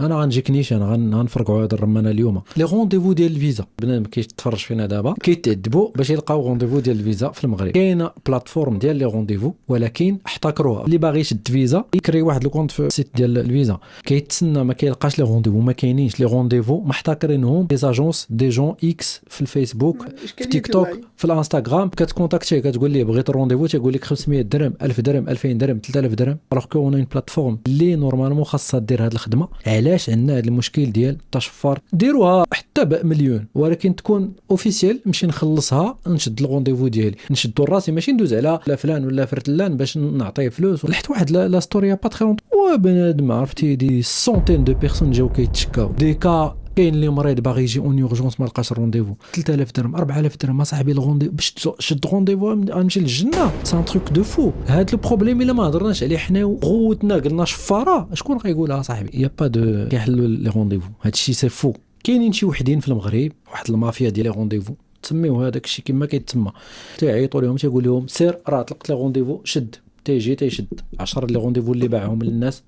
انا غنجيك نيشان غنفرقعوا هذا الرمانه اليوم. لي رونديفو ديال الفيزا بنادم كيتفرج فينا دابا كيتعذبوا باش يلقاو رونديفو ديال الفيزا في المغرب. كاينه بلاتفورم ديال لي رونديفو ولكن احتكروها. اللي باغي يشد فيزا يكري واحد الكونت في السيت ديال الفيزا، كيتسنى ما كيلقاش لي رونديفو، ما كاينينش لي رونديفو، محتكرينهم دي زاجونس دي جون اكس في الفيسبوك في تيك توك في الانستغرام. كتكونتاكتيه كتقول ليه بغيت الرونديفو تيقول لك 500 درهم 1000 درهم 2000 درهم 3000 درهم. الوغ كو اون بلاتفورم اللي نورمالمون خاصها دير هذه الخدمه. علاش عندنا هذا المشكل ديال التشفر؟ ديروها حتى بمليون ولكن تكون اوفيسيال، نمشي نخلصها نشد الرونديفو ديالي نشدو راسي، ماشي ندوز على فلان ولا فرتلان باش نعطيه فلوس. لحت واحد لا ستوريا با تري لونط وبنادم عرفتي دي سونتين دو بيرسون جاو كيتشكاو دي كا. كاين اللي مريض باغي يجي اون اورجونس ما لقاش الرونديفو 3000 درهم 4000 درهم صاحبي الرونديفو باش تشد رونديفو نمشي للجنه. سان تروك دو فو. هاد لو بروبليم الا ما هضرناش عليه حنا وغوتنا قلنا شفاره شكون غيقولها صاحبي؟ يا با دو كيحلوا لي رونديفو. هادشي سي فو. كاينين شي وحدين في المغرب واحد المافيا ديال لي رونديفو تسميو هذاك الشيء كما كيتسمى، تيعيطوا لهم تيقول لهم سير راه طلقت لي رونديفو شد، تيجي تيشد 10 لي رونديفو اللي باعهم للناس،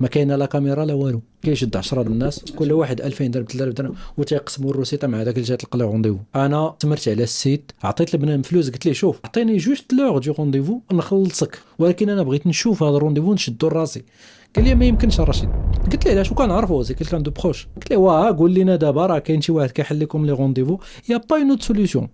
ما كاينه لا كاميرا لا والو، كيشد 10 الناس كل واحد 2000 درهم 3000 درهم وتيقسموا الروسيطه مع داك اللي جات لقى لي رونديفو. انا تمرت على السيت عطيت لبنان فلوس قلت ليه شوف عطيني جوست لور دو رونديفو نخلصك، ولكن انا بغيت نشوف هذا الرونديفو نشدو لراسي. قال لي ما يمكنش الرشيد. قلت له علاش؟ وكنعرفو سي كيلكان دو بروش. قلت له واه قول لنا دابا راه كاين شي واحد كيحل لكم لي رونديفو يا با اون اوت سوليوشن.